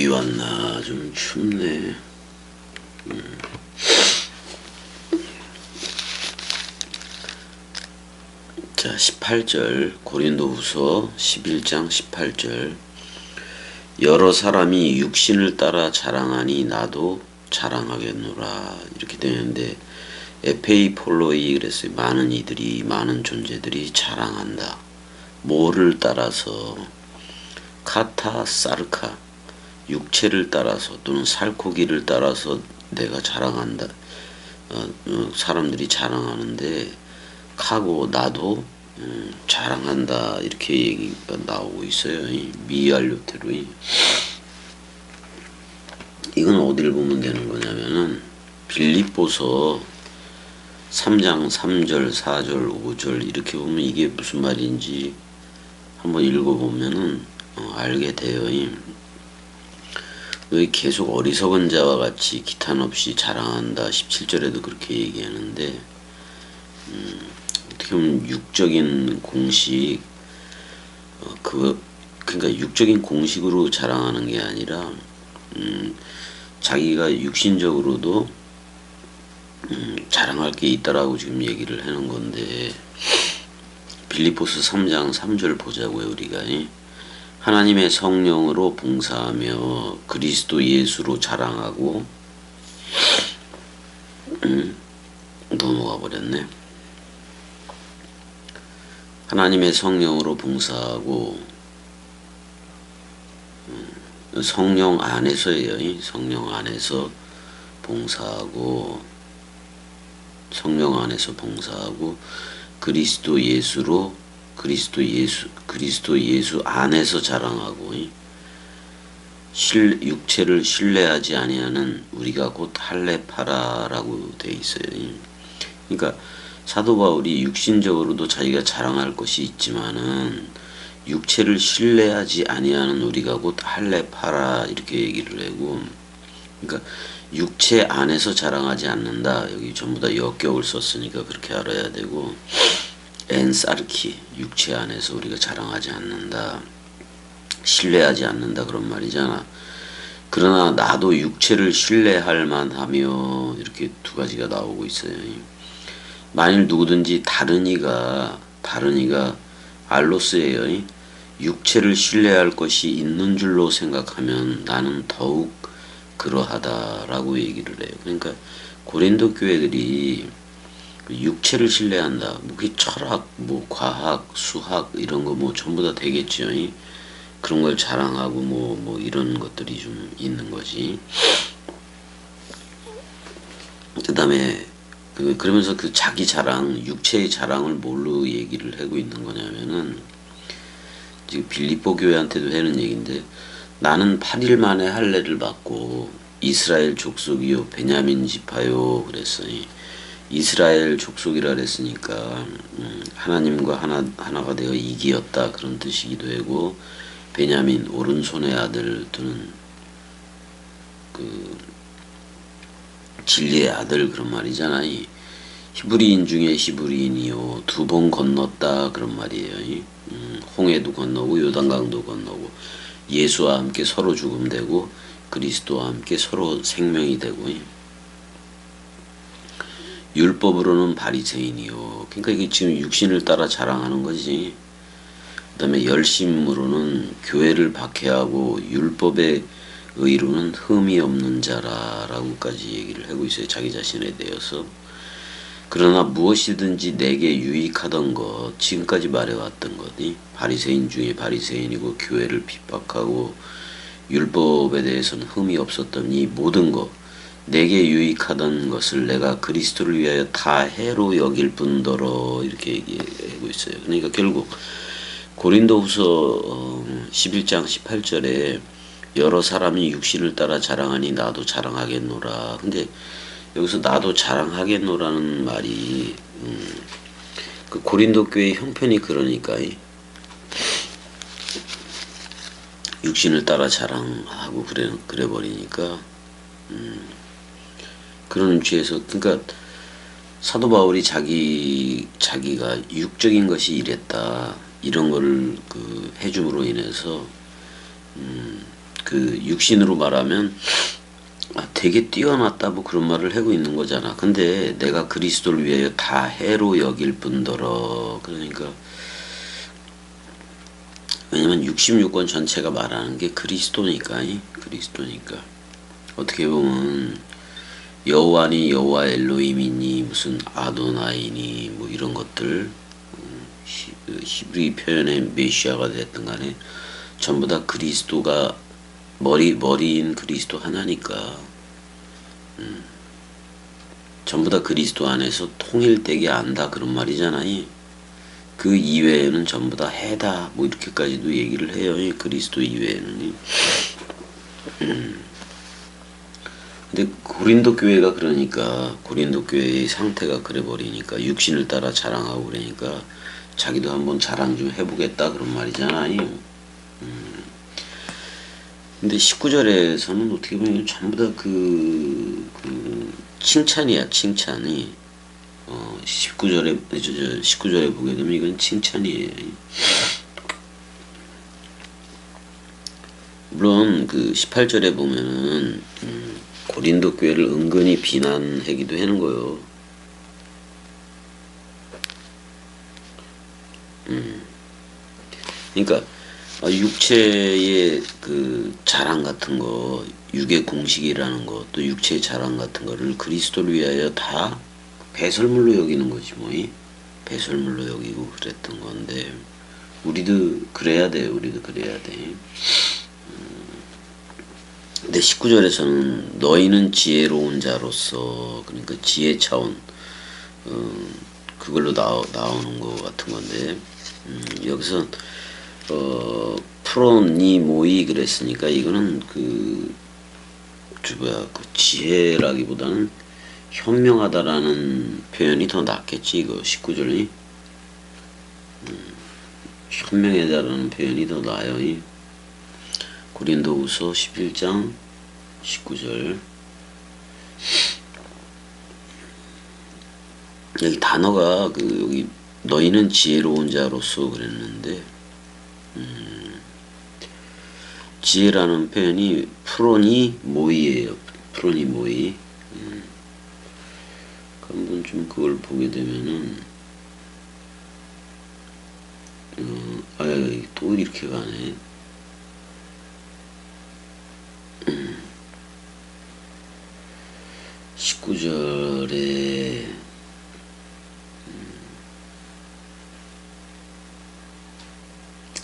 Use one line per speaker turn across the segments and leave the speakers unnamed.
겨울이 왔나 좀 춥네. 자, 18절 고린도후서 11장 18절 여러 사람이 육신을 따라 자랑하니 나도 자랑하겠노라 이렇게 되는데 에페이폴로이 그랬어요. 많은 이들이 많은 존재들이 자랑한다. 뭐를 따라서 카타 사르카 육체를 따라서 또는 살코기를 따라서 내가 자랑한다. 사람들이 자랑하는데 카고 나도 자랑한다 이렇게 얘기가 나오고 있어요. 미알료테로. 이건 어디를 보면 되는 거냐면은 빌립보서 3장 3절 4절 5절 이렇게 보면 이게 무슨 말인지 한번 읽어보면은 알게 돼요. 왜 계속 어리석은 자와 같이 기탄 없이 자랑한다. 17절에도 그렇게 얘기하는데 어떻게 보면 육적인 공식 그러니까 육적인 공식으로 자랑하는 게 아니라 자기가 육신적으로도 자랑할 게 있다라고 지금 얘기를 하는 건데 빌립보서 3장 3절 보자고요. 우리가 하나님의 성령으로 봉사하며 그리스도 예수로 자랑하고 넘어가 버렸네. 하나님의 성령으로 봉사하고 성령 안에서예요. 성령 안에서 봉사하고 성령 안에서 봉사하고 그리스도 예수 안에서 자랑하고 육체를 신뢰하지 아니하는 우리가 곧 할례파라라고 돼 있어요. 그러니까 사도 바울이 육신적으로도 자기가 자랑할 것이 있지만은 육체를 신뢰하지 아니하는 우리가 곧 할례파라 이렇게 얘기를 하고, 그러니까 육체 안에서 자랑하지 않는다. 여기 전부 다 역격을 썼으니까 그렇게 알아야 되고, 엔사르키 육체 안에서 우리가 자랑하지 않는다. 신뢰하지 않는다 그런 말이잖아. 그러나 나도 육체를 신뢰할 만하며 이렇게 두 가지가 나오고 있어요. 만일 누구든지 다른 이가 알로스예요. 육체를 신뢰할 것이 있는 줄로 생각하면 나는 더욱 그러하다라고 얘기를 해요. 그러니까 고린도 교회들이 육체를 신뢰한다. 뭐 그 철학, 뭐 과학, 수학 이런 거 뭐 전부 다 되겠죠. 그런 걸 자랑하고 뭐 이런 것들이 좀 있는 거지. 그다음에 그러면서 그 자기 자랑, 육체의 자랑을 뭘로 얘기를 하고 있는 거냐면은 지금 빌립보 교회한테도 하는 얘기인데 나는 8일 만에 할례를 받고 이스라엘 족속이요 베냐민 지파요 그랬어요. 이스라엘 족속이라 그랬으니까 하나님과 하나가 되어 이기었다 그런 뜻이기도 하고 베냐민 오른손의 아들 또는 그 진리의 아들 그런 말이잖아. 히브리인 중에 히브리인이요 2번 건넜다 그런 말이에요. 홍해도 건너고 요단강도 건너고 예수와 함께 서로 죽음되고 그리스도와 함께 서로 생명이 되고 율법으로는 바리새인이요. 그러니까 이게 지금 육신을 따라 자랑하는 거지. 그다음에 열심으로는 교회를 박해하고 율법의 의로는 흠이 없는 자라라고까지 얘기를 하고 있어요. 자기 자신에 대해서. 그러나 무엇이든지 내게 유익하던 것, 지금까지 말해왔던 것이 바리새인 중에 바리새인이고 교회를 핍박하고 율법에 대해서는 흠이 없었던 이 모든 것, 내게 유익하던 것을 내가 그리스도를 위하여 다 해로 여길 뿐더러 이렇게 얘기하고 있어요. 그러니까 결국 고린도후서 11장 18절에 여러 사람이 육신을 따라 자랑하니 나도 자랑하겠노라. 근데 여기서 나도 자랑하겠노라는 말이 그 고린도 교회 형편이 그러니까 육신을 따라 자랑하고 그래 버리니까 그런 죄에서 그러니까 사도 바울이 자기가 육적인 것이 이랬다 이런 거를 해줌으로 인해서 그 육신으로 말하면 되게 뛰어났다 뭐 그런 말을 하고 있는 거잖아. 근데 내가 그리스도를 위하여 다 해로 여길 뿐더러, 그러니까 왜냐면 66권 전체가 말하는 게 그리스도니까. 그리스도니까 어떻게 보면 여호와니 여호와 엘로힘이니 무슨 아도나이니 뭐 이런 것들, 히브리 표현의 메시아가 됐든 간에 전부 다 그리스도가 머리인 그리스도 하나니까, 전부 다 그리스도 안에서 통일되게 안다 그런 말이잖아요. 그 이외에는 전부 다 해다 뭐 이렇게까지도 얘기를 해요. 그리스도 이외에는. 근데 고린도 교회가 그러니까, 고린도 교회의 상태가 그래 버리니까 육신을 따라 자랑하고 그러니까 자기도 한번 자랑 좀 해보겠다 그런 말이잖아요. 근데 19절에서는 어떻게 보면 전부 다 칭찬이야, 칭찬이. 19절에 보게 되면 이건 칭찬이에요. 물론 그 18절에 보면은 고린도 교회를 은근히 비난하기도 하는 거요. 그러니까 육체의 그 자랑 같은 거, 육의 공식이라는 거, 또 육체의 자랑 같은 거를 그리스도를 위하여 다 배설물로 여기는 거지 뭐. 배설물로 여기고 그랬던 건데, 우리도 그래야 돼. 우리도 그래야 돼. 근데 19절에서는 너희는 지혜로운 자로서, 그러니까 지혜 차원, 그걸로 나오는 것 같은 건데, 여기서 프로니모이 그랬으니까 이거는 그 지혜라기보다는 현명하다라는 표현이 더 낫겠지. 이거 19절이 현명하다라는 표현이 더 나아요. 고린도후서 11장 19절. 여기 단어가 여기 너희는 지혜로운 자로서 그랬는데, 지혜라는 표현이 프로니모이예요. 프로니모이. 한번 좀 그걸 보게 되면은 또 이렇게 가네. 19절에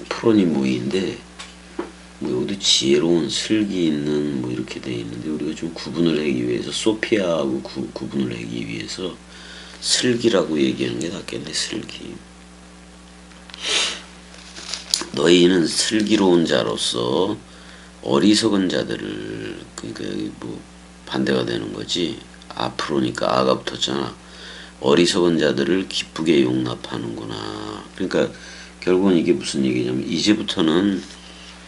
프로니모이인데 뭐 여기도 지혜로운 슬기 있는 뭐 이렇게 돼 있는데, 우리가 좀 구분을 하기 위해서 소피아하고 구분을 하기 위해서 슬기라고 얘기하는 게 낫겠네. 슬기. 너희는 슬기로운 자로서 어리석은 자들을, 그러니까 여기 뭐 반대가 되는 거지. 앞으로니까 아가 붙었잖아. 어리석은 자들을 기쁘게 용납하는구나. 그러니까 결국은 이게 무슨 얘기냐면, 이제부터는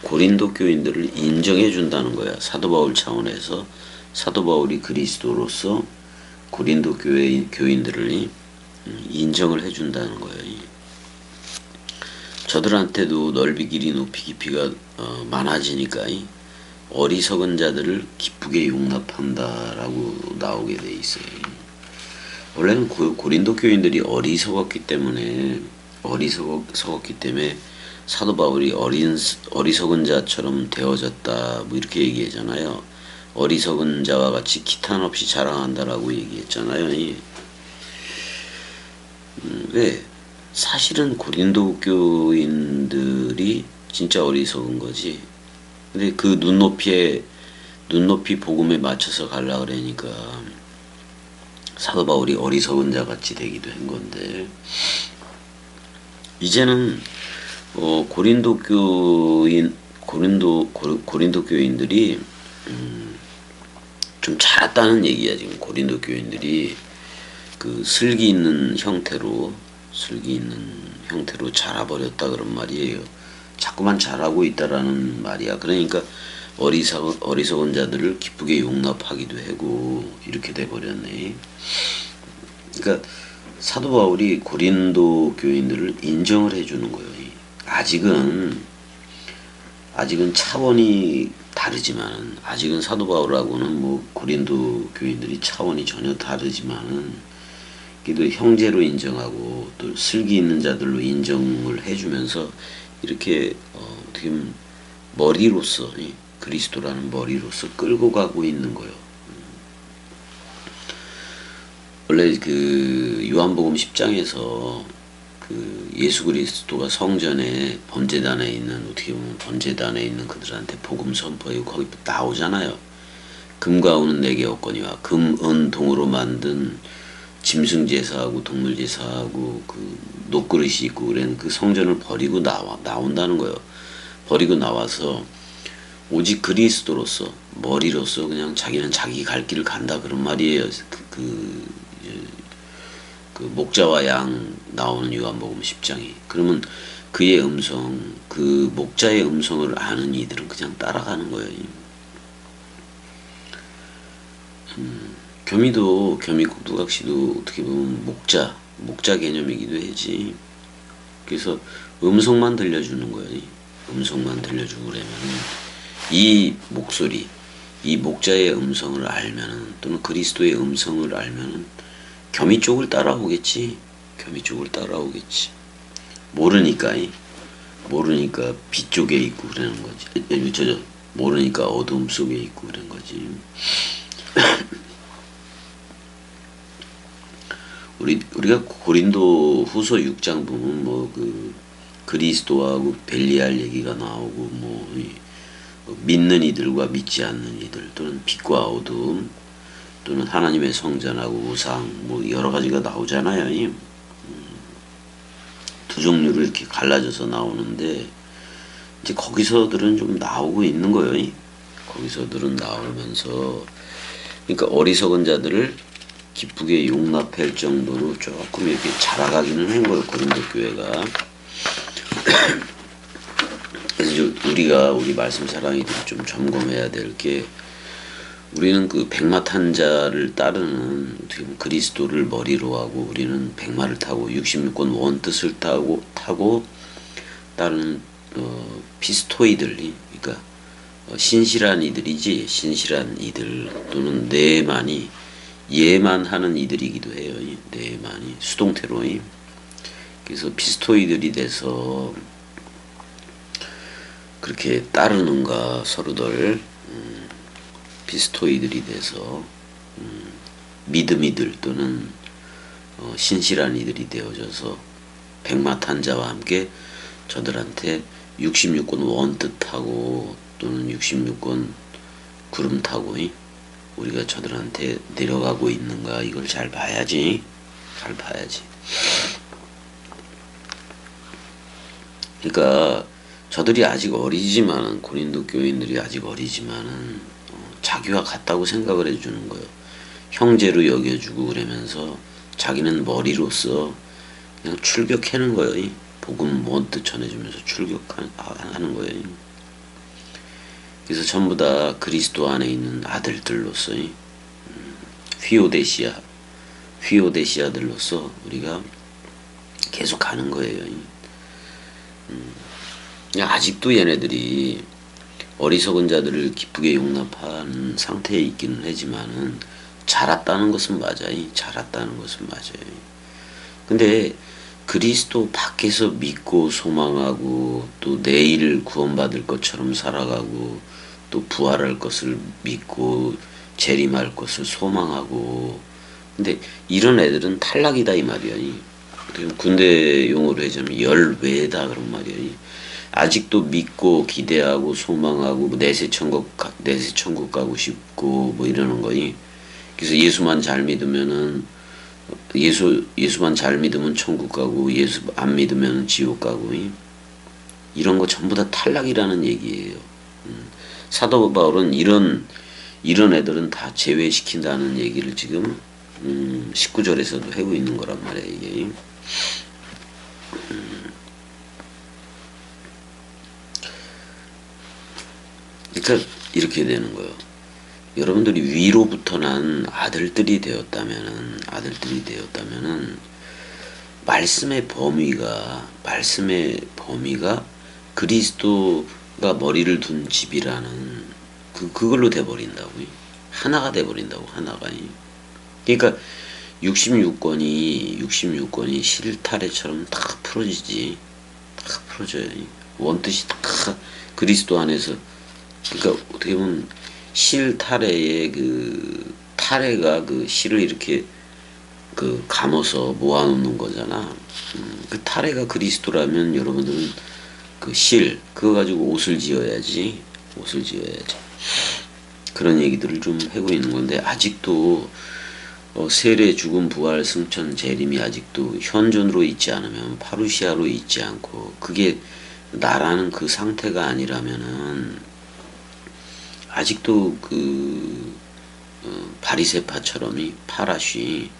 고린도 교인들을 인정해 준다는 거야. 사도 바울 차원에서 사도 바울이 그리스도로서 고린도 교인들을 인정을 해 준다는 거예요. 저들한테도 넓이 길이 높이 깊이가 많아지니까 어리석은 자들을 기쁘게 용납한다라고 나오게 돼 있어요. 원래는 고린도 교인들이 어리석었기 때문에 사도 바울이 어리석은 자처럼 되어졌다 뭐 이렇게 얘기하잖아요. 어리석은 자와 같이 기탄 없이 자랑한다라고 얘기했잖아요. 왜? 사실은 고린도 교인들이 진짜 어리석은 거지. 근데 그 눈높이 복음에 맞춰서 가려고 그러니까 사도 바울이 어리석은 자 같이 되기도 한 건데, 이제는 고린도 교인들이 좀 잘했다는 얘기야. 지금 고린도 교인들이 그 슬기 있는 형태로 자라버렸다 그런 말이에요. 자꾸만 잘하고 있다라는 말이야. 그러니까 어리석은 자들을 기쁘게 용납하기도 하고 이렇게 돼버렸네. 그러니까 사도 바울이 고린도 교인들을 인정을 해주는 거예요. 아직은 차원이 다르지만은 아직은 사도 바울하고는 뭐 고린도 교인들이 차원이 전혀 다르지만은 그래도 형제로 인정하고 또 슬기 있는 자들로 인정을 해주면서 이렇게 어떻게 보면 머리로서 그리스도라는 머리로서 끌고 가고 있는 거예요. 원래 그 요한복음 10장에서 그 예수 그리스도가 성전에 번제단에 있는 어떻게 보면 번제단에 있는 그들한테 복음 선포하고 거기 나오잖아요. 금과 은은 내게 없거니와 금, 은, 동으로 만든 짐승 제사하고 동물 제사하고 그 녹그릇이 있고 그런 그 성전을 버리고 나온다는 거예요. 버리고 나와서 오직 그리스도로서 머리로서 그냥 자기는 자기 갈 길을 간다 그런 말이에요. 그 목자와 양 나오는 요한복음 10장이. 그러면 그의 음성, 그 목자의 음성을 아는 이들은 그냥 따라가는 거예요. 겸이국두각시도 어떻게 보면 목자 개념이기도 하지. 그래서 음성만 들려주는 거예요. 음성만 들려주고 그러면 이 목소리, 이 목자의 음성을 알면은 또는 그리스도의 음성을 알면은 겸이 쪽을 따라오겠지. 겸이 쪽을 따라오겠지. 모르니까 빛 쪽에 있고 그러는 거지. 모르니까 어둠 속에 있고 그런 거지. 우리가 고린도 후서 6장 보면 뭐 그 그리스도하고 벨리알 얘기가 나오고 뭐 믿는 이들과 믿지 않는 이들 또는 빛과 어둠 또는 하나님의 성전하고 우상 뭐 여러 가지가 나오잖아요. 두 종류로 이렇게 갈라져서 나오는데 이제 거기서들은 좀 나오고 있는 거예요. 거기서들은 나오면서 그러니까 어리석은 자들을 기쁘게 용납할 정도로 조금 이렇게 자라가기는 한 거예요. 고린도 교회가. 그래서 우리 말씀 사랑이들이 좀 점검해야 될 게 우리는 그 백마탄자를 따르는 어떻게 보면 그리스도를 머리로 하고 우리는 백마를 타고 66권 원뜻을 타고 따르는 피스토이들이 그러니까 신실한 이들이지 신실한 이들 또는 얘만 하는 이들이기도 해요. 내만이 수동태로. 그래서 피스토이들이 돼서 그렇게 따르는가 서로들 피스토이들이 돼서 믿음이들 또는 신실한 이들이 되어져서 백마탄자와 함께 저들한테 66권 원뜻하고 또는 66권 구름 타고 우리가 저들한테 내려가고 있는가 이걸 잘 봐야지. 잘 봐야지. 그러니까 저들이 아직 어리지만은 고린도 교인들이 아직 어리지만은 자기와 같다고 생각을 해주는 거예요. 형제로 여겨주고 그러면서 자기는 머리로서 그냥 출격하는 거예요. 복음 원뜻 전해주면서 출격하는 거예요. 그래서 전부 다 그리스도 안에 있는 아들들로서 휘오데시아들로서 우리가 계속 가는 거예요. 아직도 얘네들이 어리석은 자들을 기쁘게 용납하는 상태에 있기는 하지만은 자랐다는 것은 맞아요. 자랐다는 것은 맞아요. 근데 그리스도 밖에서 믿고 소망하고 또 내일 구원받을 것처럼 살아가고 또 부활할 것을 믿고 재림할 것을 소망하고 근데 이런 애들은 탈락이다 이 말이야. 군대 용어로 하자면 열외다 그런 말이야. 아직도 믿고 기대하고 소망하고 내세 천국 가고 싶고 뭐 이러는 거니. 그래서 예수만 잘 믿으면은 예수만 잘 믿으면 천국 가고 예수 안 믿으면 지옥 가고 이런 거 전부 다 탈락이라는 얘기예요. 사도 바울은 이런 애들은 다 제외시킨다는 얘기를 지금 19절에서도 하고 있는 거란 말이에요. 이게. 그러니까 이렇게 되는 거예요. 여러분들이 위로부터 난 아들들이 되었다면은 말씀의 범위가 그리스도가 머리를 둔 집이라는 그걸로 돼버린다고. 하나가 돼버린다고, 하나가. 그러니까 66권이 실타래처럼 다 풀어지지. 다 풀어져요. 원뜻이 다 그리스도 안에서. 그러니까 어떻게 보면 실타래의 그 타래가 그 실을 이렇게 그 감아서 모아놓는 거잖아. 그 타래가 그리스도라면 여러분들은 그 실 그거 가지고 옷을 지어야지. 옷을 지어야지. 그런 얘기들을 좀 하고 있는 건데 아직도 세례, 죽음, 부활, 승천, 재림이 아직도 현존으로 있지 않으면 파루시아로 있지 않고 그게 나라는 그 상태가 아니라면은 아직도 그 바리새파처럼이 파라시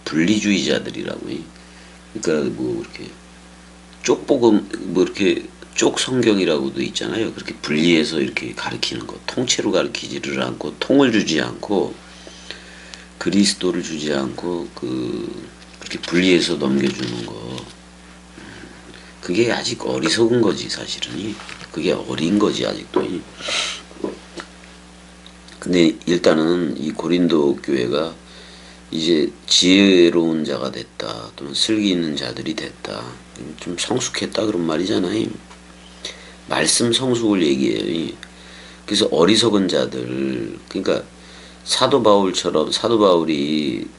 분리주의자들이라고. 그러니까 뭐 이렇게 쪽복음 뭐 이렇게 쪽 성경이라고도 있잖아요. 그렇게 분리해서 이렇게 가르치는 거, 통째로 가르치지를 않고 통을 주지 않고 그리스도를 주지 않고 그렇게 분리해서 넘겨주는 거. 그게 아직 어리석은 거지 사실은. 그게 어린 거지 아직도. 근데 일단은 이 고린도 교회가 이제 지혜로운 자가 됐다 또는 슬기 있는 자들이 됐다 좀 성숙했다 그런 말이잖아요. 말씀 성숙을 얘기해요. 그래서 어리석은 자들 그러니까 사도 바울이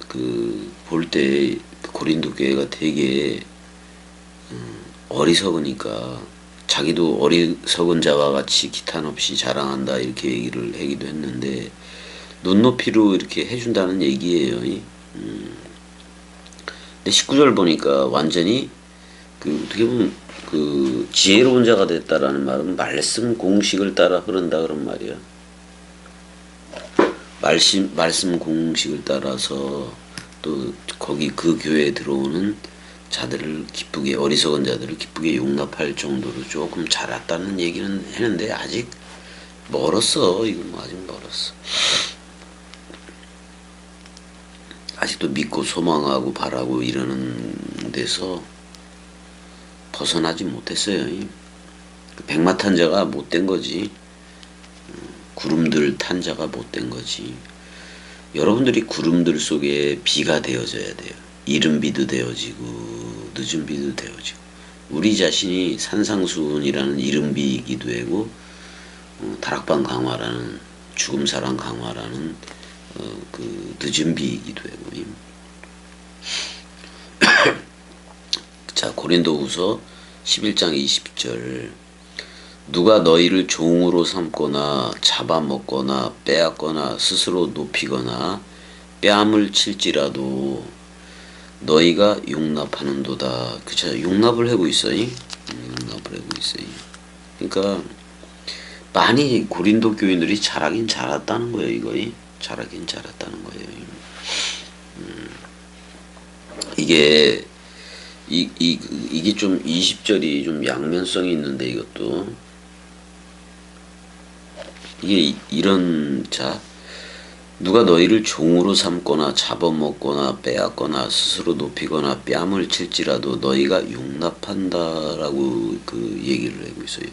그 볼 때 고린도 교회가 되게 어리석으니까 자기도 어리석은 자와 같이 기탄 없이 자랑한다 이렇게 얘기를 하기도 했는데 눈높이로 이렇게 해준다는 얘기예요. 근데 19절 보니까 완전히 그 어떻게 보면 그 지혜로운 자가 됐다라는 말은 말씀 공식을 따라 흐른다 그런 말이야. 말씀 공식을 따라서 또 거기 그 교회에 들어오는 자들을 기쁘게 어리석은 자들을 기쁘게 용납할 정도로 조금 자랐다는 얘기는 했는데 아직 멀었어. 이거 뭐 아직 멀었어. 아직도 믿고 소망하고 바라고 이러는 데서 벗어나지 못했어요. 백마탄 자가 못된 거지. 구름들 탄 자가 못된 거지. 여러분들이 구름들 속에 비가 되어져야 돼요. 이른 비도 되어지고 늦은 비도 되어지고 우리 자신이 산상수훈이라는 이른 비이기도 하고 다락방 강화라는 죽음사랑 강화라는 그 늦은 비이기도 하고. 자 고린도후서 11장 20절 누가 너희를 종으로 삼거나 잡아먹거나 빼앗거나 스스로 높이거나 뺨을 칠지라도 너희가 용납하는도다. 그쵸? 용납을 하고 있어요. 용납을 하고 있어요. 그러니까 많이 고린도 교인들이 잘하긴 잘했다는 거예요. 이거 잘하긴 잘했다는 거예요. 이게 좀 20절이 좀 양면성이 있는데 이것도 이게 이런 자 누가 너희를 종으로 삼거나 잡아먹거나 빼앗거나 스스로 높이거나 뺨을 칠지라도 너희가 용납한다라고 그 얘기를 하고 있어요.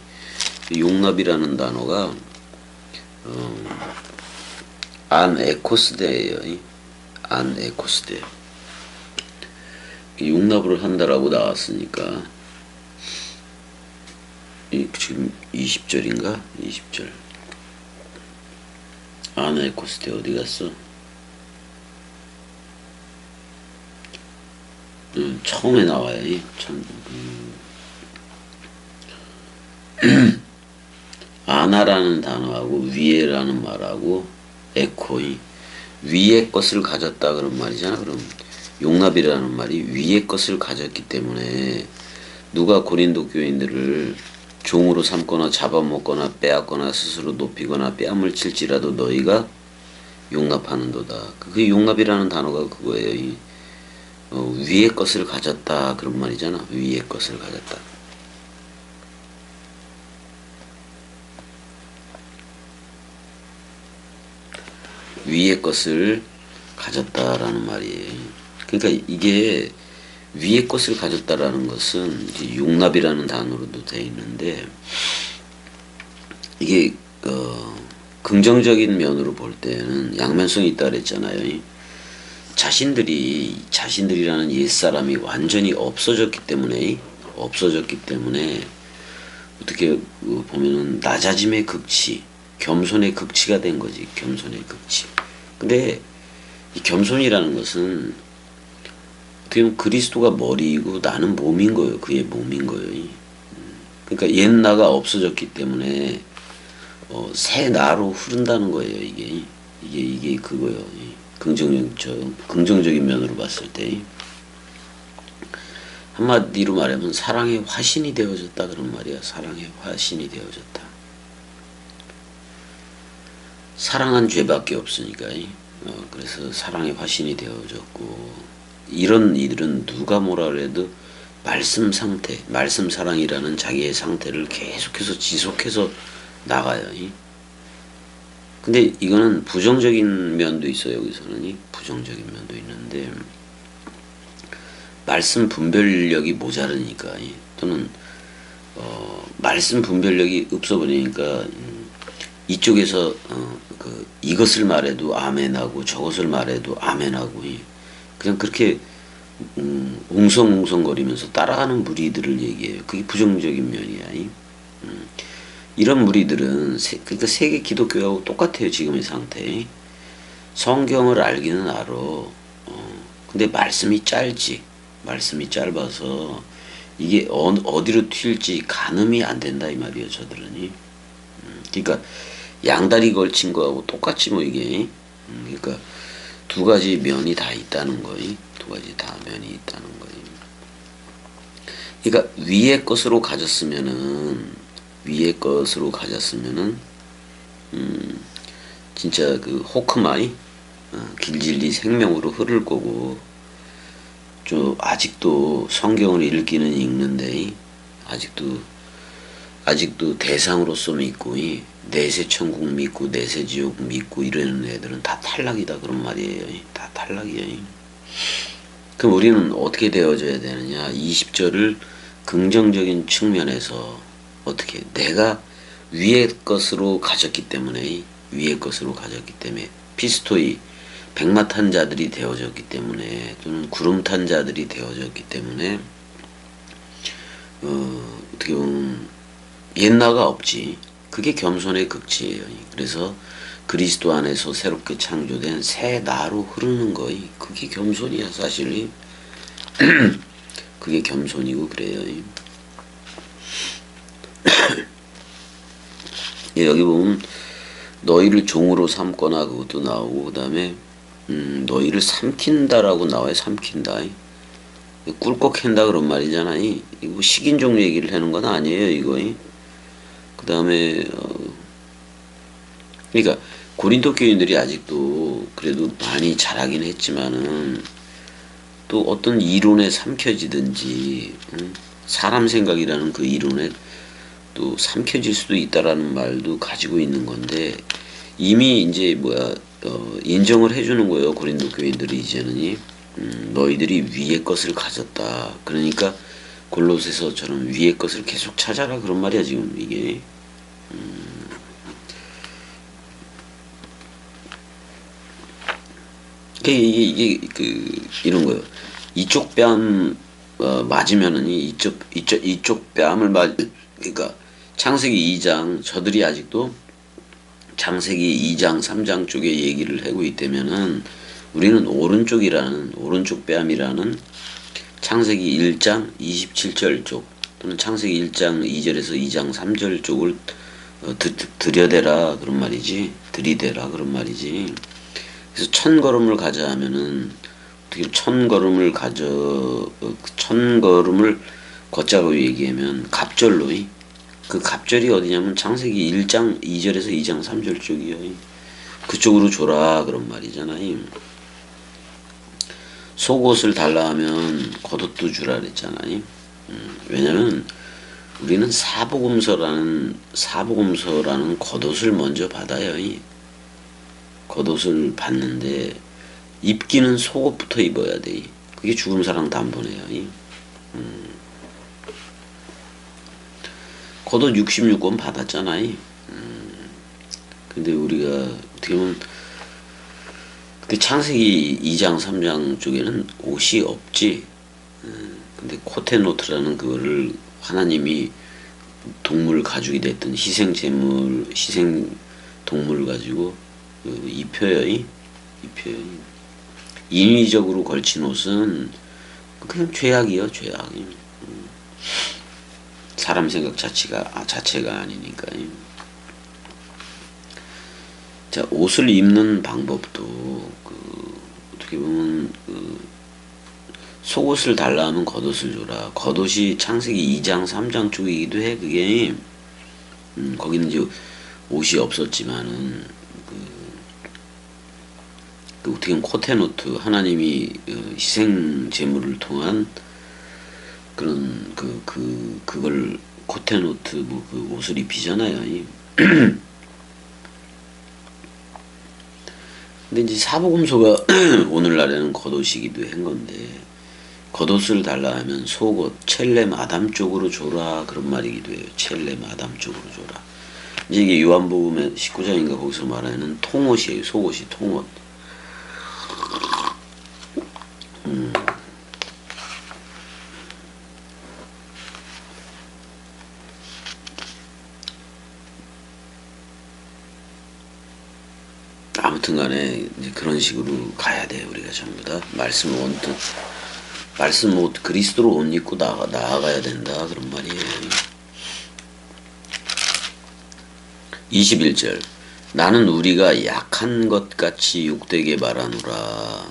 용납이라는 단어가 안에코스데예요. 안에코스데. 용납을 한다라고 나왔으니까 지금 20절인가? 20절. 안에코스데 어디 갔어? 처음에 나와요. 아나라는 단어하고 위에라는 말하고 에코이 위의 것을 가졌다 그런 말이잖아. 그럼 용납이라는 말이 위의 것을 가졌기 때문에 누가 고린도 교인들을 종으로 삼거나 잡아먹거나 빼앗거나 스스로 높이거나 뺨을 칠지라도 너희가 용납하는도다. 그 용납이라는 단어가 그거예요. 위의 것을 가졌다 그런 말이잖아. 위의 것을 가졌다. 위의 것을 가졌다라는 말이에요. 그러니까 이게 위의 것을 가졌다라는 것은 이제 용납이라는 단어로도 되어 있는데 이게 긍정적인 면으로 볼 때는 양면성이 있다 그랬잖아요. 자신들이라는 옛사람이 완전히 없어졌기 때문에 어떻게 보면은 낮아짐의 극치, 겸손의 극치가 된 거지. 겸손의 극치. 근데 이 겸손이라는 것은 어떻게 보면 그리스도가 머리이고 나는 몸인 거예요. 그의 몸인 거예요. 그러니까 옛 나가 없어졌기 때문에 새 나로 흐른다는 거예요. 이게 그거예요. 긍정적인 면으로 봤을 때 한마디로 말하면 사랑의 화신이 되어졌다 그런 말이야. 사랑의 화신이 되어졌다. 사랑한 죄밖에 없으니까. 그래서 사랑의 화신이 되어졌고, 이런 이들은 누가 뭐라 그래도 말씀 상태, 말씀 사랑이라는 자기의 상태를 계속해서 지속해서 나가요. 근데 이거는 부정적인 면도 있어요. 여기서는 부정적인 면도 있는데, 말씀 분별력이 모자르니까, 또는 말씀 분별력이 없어버리니까 이쪽에서 이것을 말해도 아멘하고 저것을 말해도 아멘하고 그냥 그렇게 웅성웅성거리면서 따라가는 무리들을 얘기해요. 그게 부정적인 면이야. 이런 무리들은 그러니까 세계 기독교하고 똑같아요. 지금의 상태. 성경을 알기는 알아. 근데 말씀이 짧아서 이게 어디로 튈지 가늠이 안 된다 이 말이에요. 저들은. 그러니까 양다리 걸친 거하고 똑같이 뭐 이게. 그러니까 두 가지 면이 다 있다는 거이. 두 가지 다 면이 있다는 거이. 그러니까 위의 것으로 가졌으면은 진짜 그 호크마이 길질리 생명으로 흐를 거고, 아직도 성경을 읽는데 아직도 대상으로서 믿고 내세 천국 믿고 내세 지옥 믿고 이러는 애들은 다 탈락이다 그런 말이에요. 다 탈락이에요. 그럼 우리는 어떻게 되어져야 되느냐? 20절을 긍정적인 측면에서 어떻게 내가 위의 것으로 가졌기 때문에 피스토이 백마 탄 자들이 되어졌기 때문에, 또는 구름 탄 자들이 되어졌기 때문에 어떻게 보면 옛나가 없지. 그게 겸손의 극치예요. 그래서 그리스도 안에서 새롭게 창조된 새 나로 흐르는 거이. 그게 겸손이야 사실. 그게 겸손이고 그래요. 여기 보면 너희를 종으로 삼거나 그것도 나오고, 그 다음에 너희를 삼킨다라고 나와요. 삼킨다. 꿀꺽 캔다 그런 말이잖아. 이거 식인종 얘기를 하는 건 아니에요. 이거. 그 다음에 그러니까 고린도 교인들이 아직도 그래도 많이 자라긴 했지만은 또 어떤 이론에 삼켜지든지 사람 생각이라는 그 이론에 또 삼켜질 수도 있다라는 말도 가지고 있는 건데, 이미 이제 인정을 해주는 거예요. 고린도 교인들이 이제는 너희들이 위의 것을 가졌다. 그러니까 골로새서처럼 위의 것을 계속 찾아라 그런 말이야 지금 이게. 이게 이런 거예요. 이쪽 뺨 맞으면은 이쪽 뺨을 그러니까 창세기 2장 저들이 아직도 창세기 2장 3장 쪽에 얘기를 하고 있다면은 우리는 오른쪽 뺨이라는 창세기 1장 27절 쪽, 또는 창세기 1장 2절에서 2장 3절 쪽을 들여대라 그런 말이지. 들이대라 그런 말이지. 그래서 1000걸음을 가자 하면은 어떻게 1000걸음을 걷자고 얘기하면 갑절로, 그 갑절이 어디냐면 창세기 1장 2절에서 2장 3절 쪽이요. 그쪽으로 줘라 그런 말이잖아요. 속옷을 달라 하면 겉옷도 주라 그랬잖아요. 왜냐면 우리는 사복음서라는 겉옷을 먼저 받아요. 겉옷을 받는데 입기는 속옷부터 입어야 돼. 그게 죽음 사랑 담보네요. 겉옷 66권 받았잖아요. 근데 우리가 어떻게 보면 그 창세기 2장 3장 쪽에는 옷이 없지. 근데 코테노트라는 그거를 하나님이 동물 가죽이 됐던 희생 제물, 희생 동물을 가지고 입혀요. 입혀요. 인위적으로 걸친 옷은 그냥 죄악이요, 죄악. 사람 생각 자체가 아니니까. 자, 옷을 입는 방법도 어떻게 보면 속옷을 달라 하면 겉옷을 줘라. 겉옷이 창세기 2장 3장 쪽이기도 해. 그게 거기는 이제 옷이 없었지만은 어떻게 보면 코테노트 하나님이 희생 제물을 통한 그런 그걸 코테노트 뭐 그 옷을 입히잖아요. 근데 이제 사복음서가 오늘날에는 겉옷이기도 한 건데 겉옷을 달라 하면 속옷 첼렘 아담 쪽으로 줘라 그런 말이기도 해요. 첼렘 아담 쪽으로 줘라. 이제 이게 요한복음의 19장인가 거기서 말하는 통옷이에요. 속옷이 통옷. 아무튼 간에 이제 그런 식으로 가야 돼요. 우리가 전부 다 말씀 원뜻 말씀 옷 그리스도로 옷 입고 나아가야 된다 그런 말이에요. 21절 나는 우리가 약한 것 같이 욕되게 말하노라.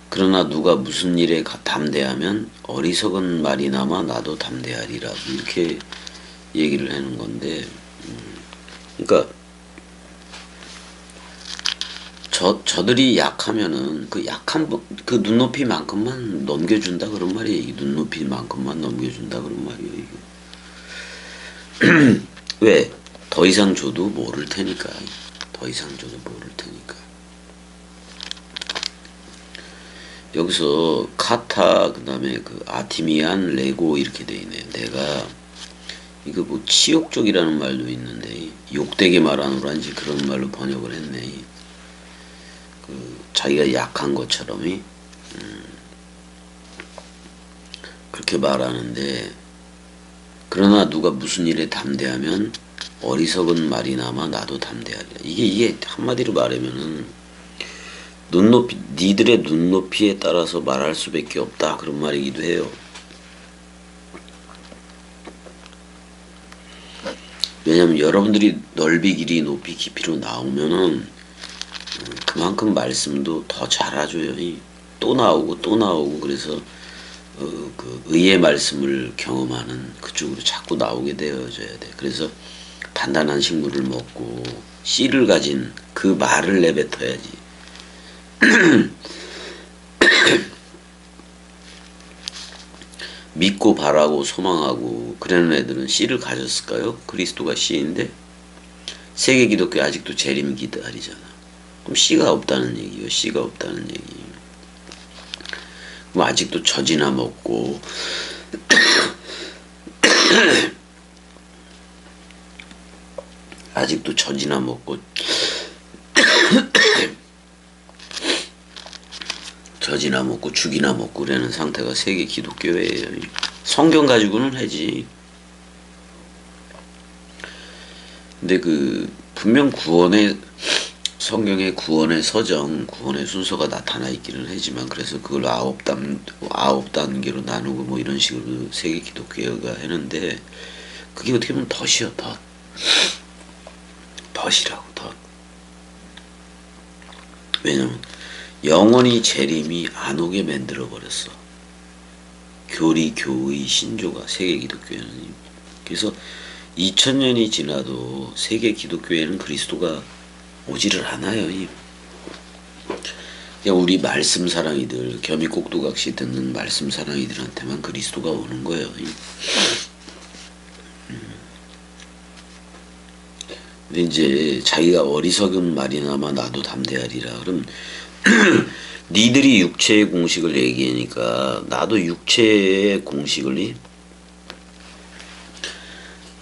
그러나 누가 무슨 일에 담대하면 어리석은 말이나마 나도 담대하리라. 이렇게 얘기를 하는 건데 그러니까 저들이 약하면은 그 약한 그 눈높이만큼만 넘겨준다 그런 말이에요. 이 눈높이만큼만 넘겨준다 그런 말이에요. 이게. 왜? 더 이상 줘도 모를 테니까. 더 이상 줘도 모를 테니까. 여기서 카타 그다음에 그 아티미안 레고 이렇게 돼 있네요. 내가 이거 뭐 치욕적이라는 말도 있는데 욕되게 말하노라 이제 그런 말로 번역을 했네. 자기가 약한 것처럼 그렇게 말하는데 그러나 누가 무슨 일에 담대하면 어리석은 말이나마 나도 담대하리라. 이게 한마디로 말하면은 니들의 눈높이에 따라서 말할 수밖에 없다 그런 말이기도 해요. 왜냐면 여러분들이 넓이 길이 높이 깊이로 나오면은 그만큼 말씀도 더 잘해줘요. 또 나오고 그래서 그 의의 말씀을 경험하는 그쪽으로 자꾸 나오게 되어져야 돼. 그래서 단단한 식물을 먹고 씨를 가진 그 말을 내뱉어야지. 믿고 바라고 소망하고 그러는 애들은 씨를 가졌을까요? 그리스도가 씨인데 세계 기독교 아직도 재림 기다리잖아. 그럼 씨가 없다는 얘기예요. 씨가 없다는 얘기. 그럼 아직도 젖이나 먹고 아직도 젖이나 먹고 젖이나 먹고 죽이나 먹고 그러는 상태가 세계 기독교회예요. 성경 가지고는 하지. 근데 분명 성경의 구원의 서정, 구원의 순서가 나타나 있기는 하지만 그래서 그걸 아홉 단계로 나누고 뭐 이런 식으로 세계 기독교회가 했는데 그게 어떻게 보면 덫이요, 덫. 덫이라고, 덫. 왜냐면 영원히 재림이 안 오게 만들어 버렸어. 교리, 교의, 신조가 세계 기독교회는. 그래서 2000년이 지나도 세계 기독교회는 그리스도가 오지를 않아요. 그냥 우리 말씀 사랑이들, 겸이 꼭두각시 듣는 말씀 사랑이들한테만 그리스도가 오는 거예요. 근데 이제 자기가 어리석은 말이나마 나도 담대하리라. 그럼 니들이 육체의 공식을 얘기하니까 나도 육체의 공식을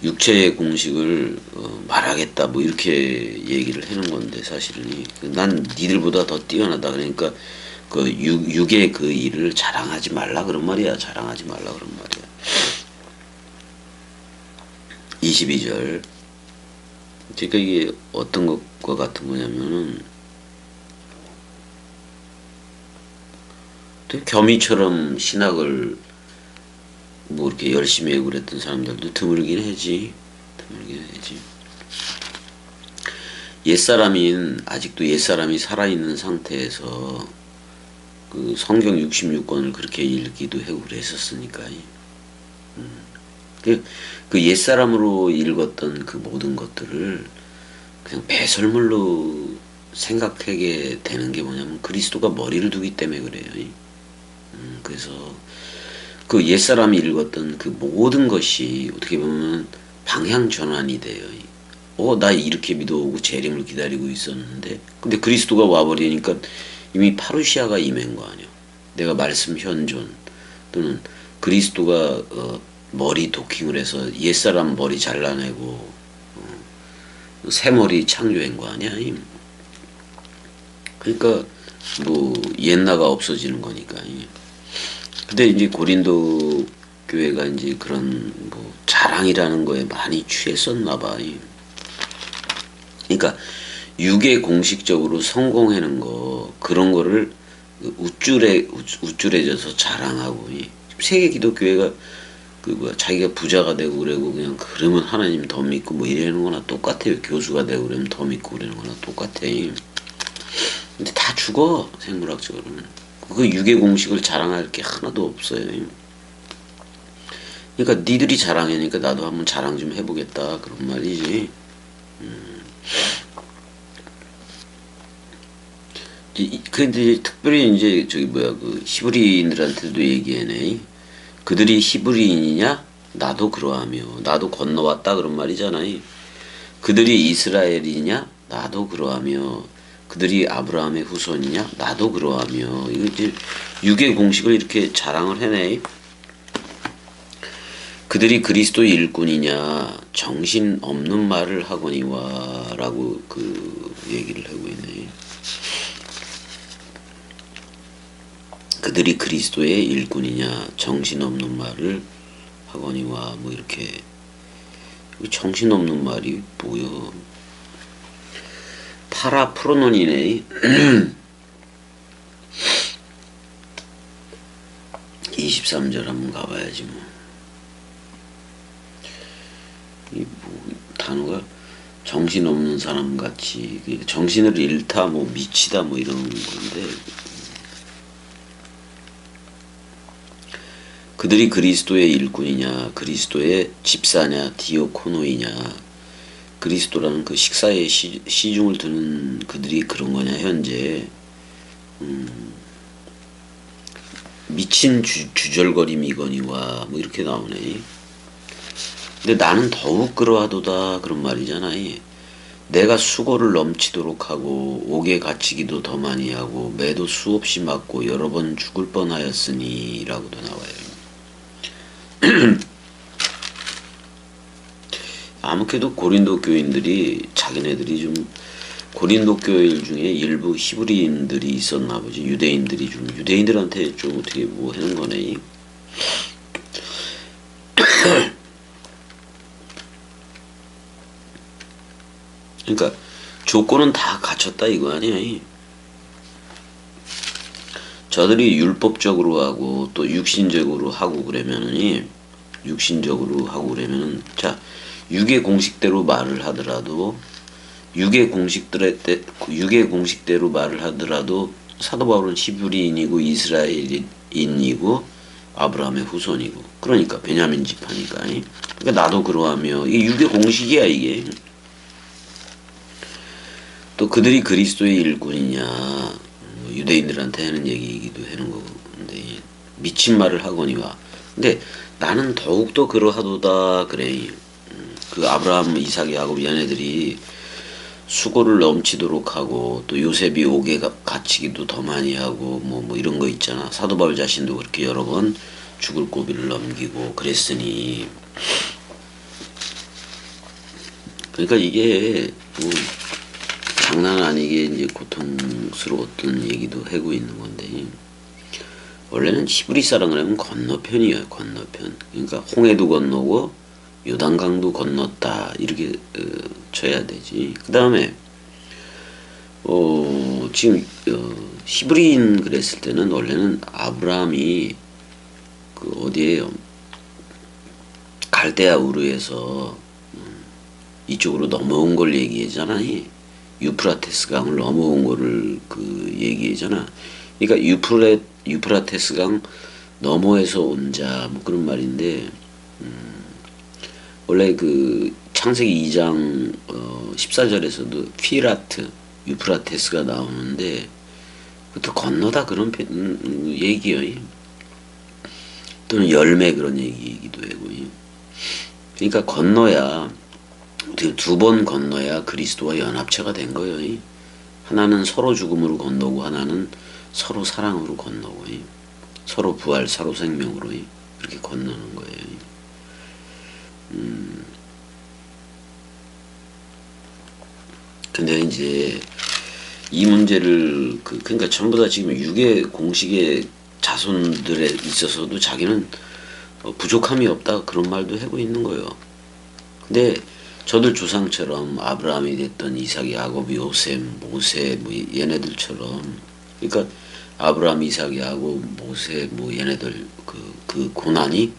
육체의 공식을 말하겠다 뭐 이렇게 얘기를 해놓은 건데 사실은 난 니들보다 더 뛰어나다 그러니까 그 육의 그 일을 자랑하지 말라 그런 말이야. 자랑하지 말라 그런 말이야. 22절. 그러니까 이게 어떤 것과 같은 거냐면은 되게 겸이처럼 신학을 뭐 이렇게 열심히 하고 그랬던 사람들도 드물긴 하지. 드물긴 하지. 아직도 옛사람이 살아있는 상태에서 그 성경 66권을 그렇게 읽기도 하고 그랬었으니까. 그 옛사람으로 읽었던 그 모든 것들을 그냥 배설물로 생각하게 되는 게 뭐냐면 그리스도가 머리를 두기 때문에 그래요. 그래서 그 옛사람이 읽었던 그 모든 것이 어떻게 보면 방향 전환이 돼요. 나 이렇게 믿어오고 재림을 기다리고 있었는데 근데 그리스도가 와버리니까 이미 파루시아가 임한 거 아니야. 내가 말씀 현존 또는 그리스도가 머리 도킹을 해서 옛사람 머리 잘라내고 새 머리 창조한 거 아니야. 그러니까 뭐 옛나가 없어지는 거니까. 근데 이제 고린도 교회가 이제 그런 뭐 자랑이라는 거에 많이 취했었나 봐. 그러니까 육에 공식적으로 성공하는 거 그런 거를 우쭐해져서 자랑하고 세계 기독교회가 그 뭐야 자기가 부자가 되고 그러고 그냥 그러면 하나님 더 믿고 뭐 이러는 거나 똑같아요. 교수가 되고 그러면 더 믿고 그러는 거나 똑같아. 근데 다 죽어 생물학적으로는. 그 육의 공식을 자랑할 게 하나도 없어요. 그러니까 니들이 자랑하니까 나도 한번 자랑 좀 해보겠다 그런 말이지. 근데 특별히 이제 저기 뭐야 그 히브리인들한테도 얘기하네. 그들이 히브리인이냐? 나도 그러하며 나도 건너왔다 그런 말이잖아요. 그들이 이스라엘이냐? 나도 그러하며 그들이 아브라함의 후손이냐? 나도 그러하며 이거 이제 육의 공식을 이렇게 자랑을 해내. 그들이 그리스도의 일꾼이냐? 정신 없는 말을 하거니와 라고 그 얘기를 하고 있네. 그들이 그리스도의 일꾼이냐 정신없는 말을 하거니와 뭐 이렇게 정신없는 말이 뭐여 파라프로논이네. 23절 한번 가봐야지 뭐. 이 뭐 단어가 정신없는 사람 같이 정신을 잃다 뭐 미치다 뭐 이런 건데 그들이 그리스도의 일꾼이냐 그리스도의 집사냐 디오코노이냐 그리스도라는 그 식사에 시중을 두는 그들이 그런 거냐 현재 미친 주절거림이거니와 뭐 이렇게 나오네. 근데 나는 더욱 그러하도다 그런 말이잖아. 내가 수고를 넘치도록 하고 옥에 갇히기도 더 많이 하고 매도 수없이 맞고 여러 번 죽을 뻔하였으니 라고도 나와요. 아무래도 고린도 교인들이 자기네들이 좀 고린도 교인 중에 일부 히브리인들이 있었나 보지. 유대인들이 좀 유대인들한테 좀 어떻게 뭐 하는 거네. 그러니까 조건은 다 갖췄다 이거 아니야. 저들이 율법적으로 하고 또 육신적으로 하고 그러면은 자 육의 공식대로 말을 하더라도 육의 공식대로 말을 하더라도 사도 바울은 히브리인이고 이스라엘인이고 아브라함의 후손이고 그러니까 베냐민 지파니까. 그러니까 나도 그러하며 이게 육의 공식이야 이게. 또 그들이 그리스도의 일꾼이냐 유대인들한테 하는 얘기이기도 하는 거고 근데 미친 말을 하거니와 근데 나는 더욱더 그러하도다 그래. 그 아브라함 이삭 야곱 얘네들이 수고를 넘치도록 하고 또 요셉이 옥에 갇히기도 더 많이 하고 뭐 이런 거 있잖아. 사도 바울 자신도 그렇게 여러 번 죽을 고비를 넘기고 그랬으니 그러니까 이게 뭐 장난 아니게 이제 고통스러웠던 얘기도 하고 있는 건데, 원래는 히브리사라 그러면 건너편이에요. 건너편. 그러니까 홍해도 건너고 요단강도 건넜다 이렇게 쳐야 되지. 그 다음에 지금 히브리인 그랬을 때는 원래는 아브라함이 그 어디에요? 갈대아 우르에서 이쪽으로 넘어온 걸 얘기하잖아. 유프라테스 강을 넘어온 거를 그 얘기하잖아. 그러니까 유프라테스 강 너머에서 온 자 뭐 그런 말인데, 원래 그 창세기 2장 14절에서도 퀴라트 유프라테스가 나오는데 그것도 건너다 그런 얘기예요. 또는 열매 그런 얘기이기도 하고. 그러니까 건너야, 두 번 건너야 그리스도와 연합체가 된 거예요. 하나는 서로 죽음으로 건너고 하나는 서로 사랑으로 건너고, 서로 부활, 서로 생명으로 그렇게 건너는 거예요. 근데 이제 이 문제를 그러니까 전부 다 지금 유괴 공식의 자손들에 있어서도 자기는 부족함이 없다 그런 말도 하고 있는 거예요. 근데 저들 조상처럼 아브라함이 됐던 이삭, 야곱, 요셉, 모세 뭐 얘네들처럼, 그러니까 아브라함, 이삭, 야곱, 모세 뭐 얘네들 그 고난이,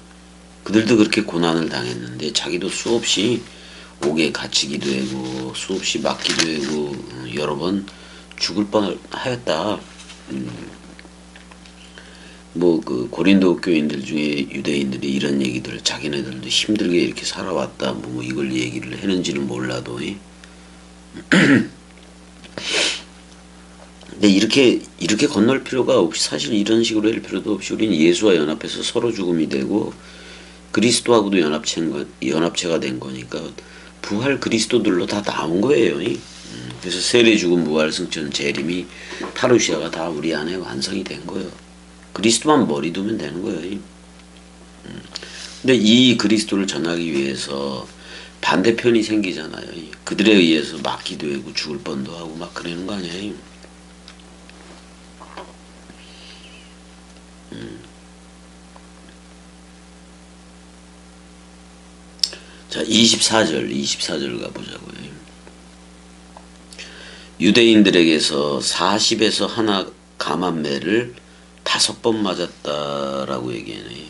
그들도 그렇게 고난을 당했는데 자기도 수없이 옥에 갇히기도 하고 수없이 맞기도 하고 여러 번 죽을 뻔하였다. 뭐 그 고린도 교인들 중에 유대인들이 이런 얘기들, 자기네들도 힘들게 이렇게 살아왔다 뭐 이걸 얘기를 했는지는 몰라도 근데 이렇게 건널 필요가 없이, 사실 이런 식으로 할 필요도 없이 우리는 예수와 연합해서 서로 죽음이 되고 그리스도하고도 연합체가 된 거니까 부활 그리스도들로 다 나온 거예요. 그래서 세례, 죽음, 부활, 승천, 재림이 파루시아가 다 우리 안에 완성이 된 거예요. 그리스도만 머리 두면 되는 거예요. 근데 이 그리스도를 전하기 위해서 반대편이 생기잖아요. 그들에 의해서 맞기도 하고 죽을 뻔도 하고 막 그러는 거 아니에요. 자, 24절 가보자고요. 유대인들에게서 40에서 하나 감한매를 5번 맞았다라고 얘기하네.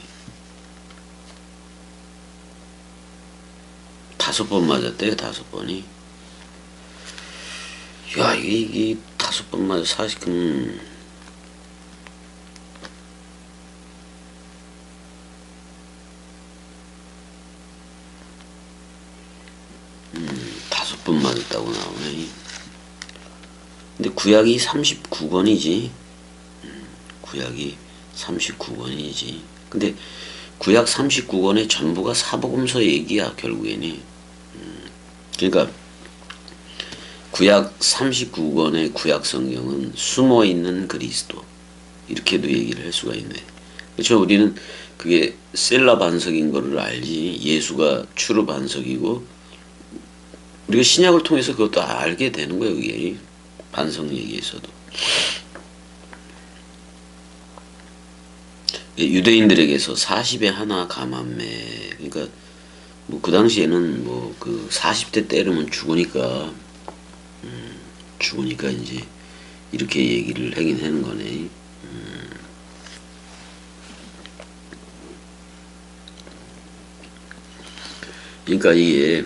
5번 맞았대요. 5번이. 야, 이게 5번 맞아. 40, 5번 맞았다고 나오네. 근데 구약이 39권이지. 구약이 39권이지. 근데 구약 39권의 전부가 사복음서 얘기야, 결국에는. 그러니까 구약 39권의 구약 성경은 숨어있는 그리스도, 이렇게도 얘기를 할 수가 있네. 그렇죠. 우리는 그게 셀라 반석인 거를 알지, 예수가 추루 반석이고, 우리가 신약을 통해서 그것도 알게 되는 거예요. 그게 반석 얘기에서도. 유대인들에게서 40에 하나 감한매. 그러니까 뭐 그 당시에는 뭐 그 40대 때리면 죽으니까 이제 이렇게 얘기를 하긴 하는 거네. 그러니까 이게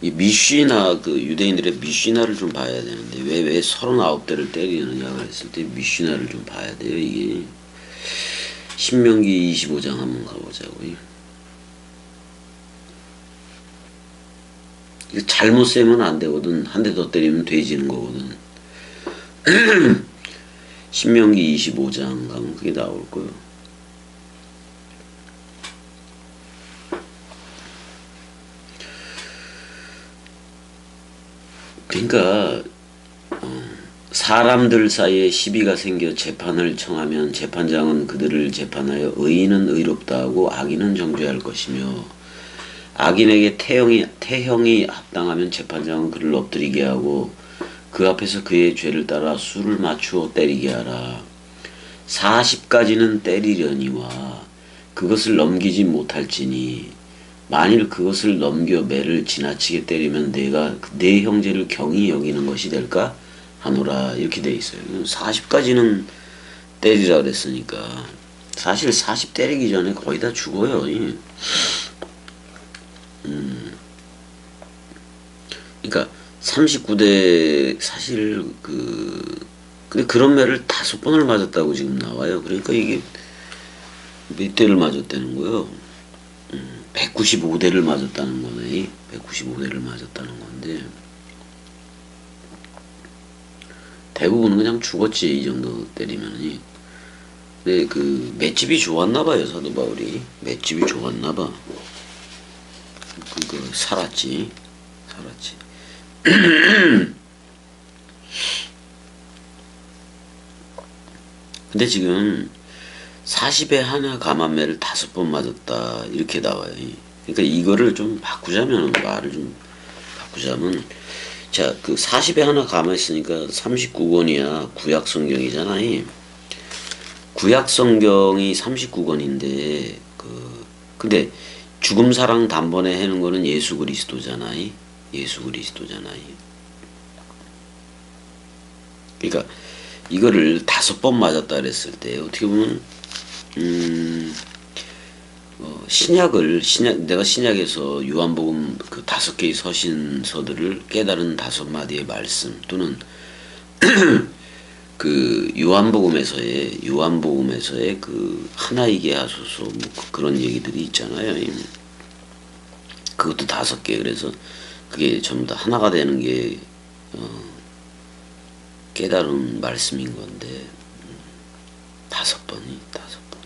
이 미쉬나, 그 유대인들의 미쉬나를 좀 봐야 되는데, 왜 39대를 때리느냐 그랬을 때 미쉬나를 좀 봐야 돼요. 이게 신명기 25장 한번 가보자고요. 이거 잘못 세면 안 되거든. 한 대 더 때리면 돼지는 거거든. 신명기 25장 가면 그게 나올 거예요. 그러니까 사람들 사이에 시비가 생겨 재판을 청하면 재판장은 그들을 재판하여 의인은 의롭다 하고 악인은 정죄할 것이며, 악인에게 태형이 합당하면 재판장은 그를 엎드리게 하고 그 앞에서 그의 죄를 따라 수를 맞추어 때리게 하라. 40까지는 때리려니와 그것을 넘기지 못할지니 만일 그것을 넘겨 매를 지나치게 때리면 내가 내 형제를 경히 여기는 것이 될까 하노라. 이렇게 돼 있어요. 40까지는 때리라 그랬으니까 사실 40 때리기 전에 거의 다 죽어요. 그러니까 39대 사실 근데 그런 매를 5번을 맞았다고 지금 나와요. 그러니까 이게 몇 대를 맞았다는 거예요. 195대를 맞았다는 거네. 195대를 맞았다는 건데 대부분은 그냥 죽었지 이 정도 때리면은. 근데 그 맷집이 좋았나봐요 사도 바울이. 맷집이 좋았나봐. 살았지. 근데 지금 40에 하나 감한매를 5번 맞았다 이렇게 나와요. 그러니까 이거를 좀 바꾸자면 말을 좀 바꾸자면 자, 그 40에 하나 감했으니까 39권이야. 구약 성경이잖아. 구약 성경이 39권인데 근데 죽음 사랑 단번에 해는 거는 예수 그리스도잖아. 예수 그리스도잖아. 그러니까 이거를 5번 맞았다 그랬을 때 어떻게 보면 내가 신약에서 요한복음 그 5개의 서신서들을 깨달은 5마디의 말씀 또는 그 요한복음에서의 그 하나이게 하소서 뭐 그런 얘기들이 있잖아요. 그것도 5개. 그래서 그게 전부 다 하나가 되는 게 깨달은 말씀인 건데 5번이 5번.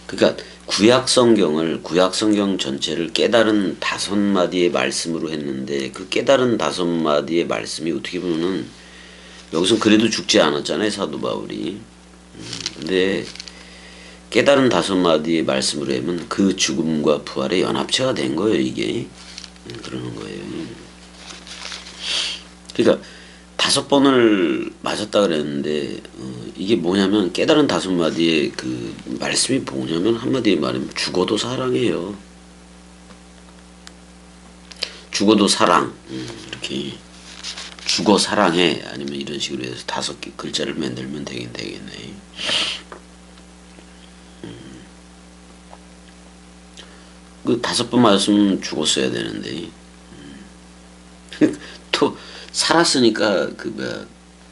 그러니까 구약 성경 전체를 깨달은 5마디의 말씀으로 했는데 그 깨달은 5마디의 말씀이 어떻게 보면은 여기서 그래도 죽지 않았잖아요 사도 바울이. 근데 깨달은 5마디의 말씀으로 하면 그 죽음과 부활의 연합체가 된 거예요 이게. 그러는 거예요. 그러니까 5번을 맞았다 그랬는데 이게 뭐냐면 깨달은 5마디의 그 말씀이 뭐냐면 한마디에 말하면 죽어도 사랑해요. 죽어도 사랑. 이렇게 죽어 사랑해 아니면 이런 식으로 해서 5개 글자를 만들면 되겠네. 그 5번 맞았으면 죽었어야 되는데 또 살았으니까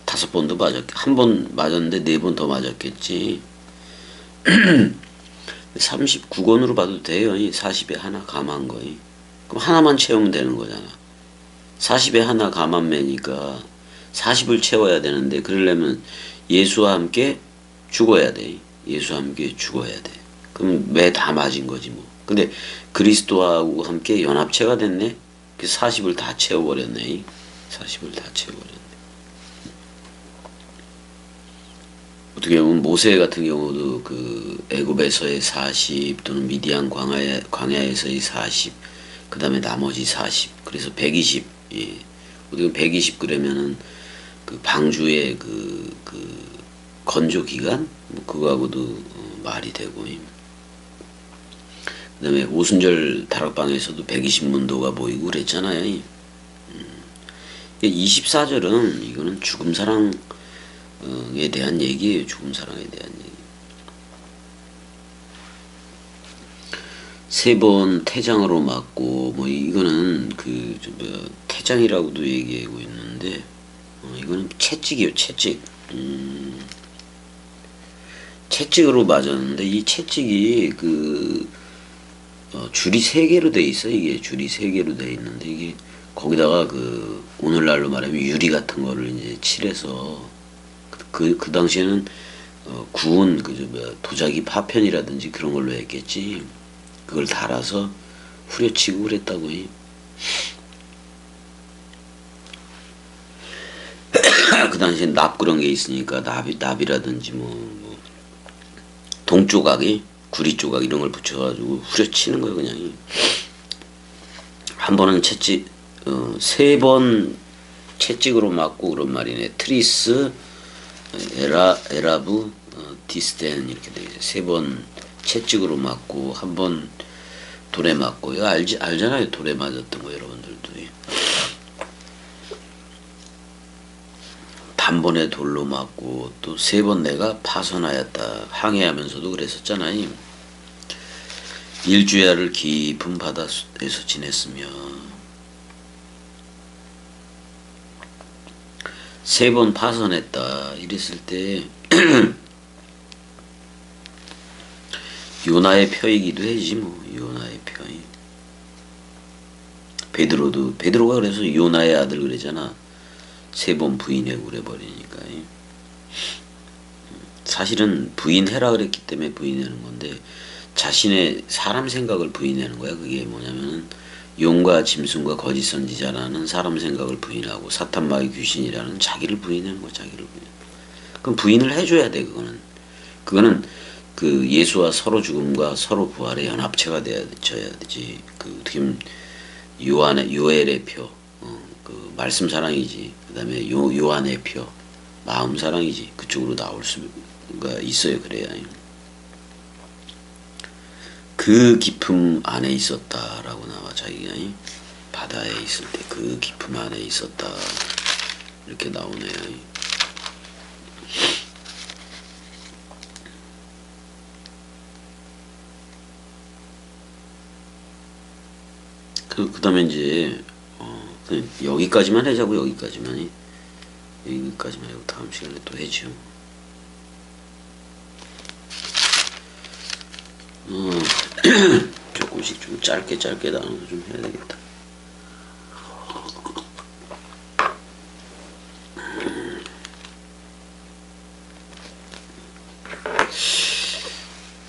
5번도 맞았. 1번 맞았는데 4번 더 맞았겠지. 39권으로 봐도 돼요. 40에 하나 감한 거. 그럼 하나만 채우면 되는 거잖아. 40에 하나 감한 매니까 40을 채워야 되는데 그러려면 예수와 함께 죽어야 돼. 예수와 함께 죽어야 돼. 그럼 매 다 맞은 거지 뭐. 근데 그리스도하고 함께 연합체가 됐네. 그 40을 다 채워버렸네. 40을 다 채워버렸네. 어떻게 보면 모세 같은 경우도 그 애굽에서의 40 또는 미디안 광야에서의 40, 그 다음에 나머지 40, 그래서 120. 예. 어떻게 120 그러면은 그 방주의 그 건조 기간 뭐 그거하고도 말이 되고. 그 다음에 오순절 다락방에서도 120문도가 보이고 그랬잖아요. 24절은 이거는 죽음 사랑에 대한 얘기예요. 죽음 사랑에 대한 얘기. 3번 태장으로 맞고 뭐 이거는 태장이라고도 얘기하고 있는데 이거는 채찍이에요. 채찍. 채찍으로 맞았는데 이 채찍이 줄이 3개로 돼 있어. 이게 줄이 3개로 돼 있는데 이게 거기다가 오늘날로 말하면 유리 같은 거를 이제 칠해서 그 당시에는 구운 도자기 파편이라든지 그런 걸로 했겠지. 그걸 달아서 후려치고 그랬다고. 그 당시엔 납 그런 게 있으니까 납이라든지 동조각이 구리 조각 이런 걸 붙여가지고 후려치는 거예요 그냥. 한 번은 채찍, 3번 채찍으로 맞고 그런 말이네. 트리스, 에라브, 디스텐 이렇게 돼 있어요. 3번 채찍으로 맞고 한 번 돌에 맞고. 이거 알잖아요. 돌에 맞았던 거 여러분들도. 단번에 돌로 맞고 또 3번 내가 파선하였다. 항해하면서도 그랬었잖아요. 일주야를 깊은 바다에서 지냈으며 3번 파선했다. 이랬을 때 요나의 표이기도 해지 뭐. 요나의 표이. 베드로가 그래서 요나의 아들 그러잖아. 3번 부인하고 그래버리니까. 사실은 부인해라 그랬기 때문에 부인하는 건데 자신의 사람 생각을 부인하는 거야. 그게 뭐냐면은 용과 짐승과 거짓 선지자라는 사람 생각을 부인하고 사탄마귀 귀신이라는 자기를 부인하는 거야. 자기를 부인. 그럼 부인을 해줘야 돼. 그거는 그 예수와 서로 죽음과 서로 부활의 연합체가 되어야 되지. 그 어떻게 보면 요엘의 표, 그 말씀 사랑이지. 그다음에 요한의 표, 마음 사랑이지. 그쪽으로 나올 수가 있어요. 그래야. 그 깊음 안에 있었다라고 나와. 자기가 바다에 있을 때 그 깊음 안에 있었다 이렇게 나오네요. 그다음에 이제 여기까지만 하자고. 여기까지만 하고 다음 시간에 또 해죠. 조금씩 좀 짧게 나눠서 좀 해야 되겠다.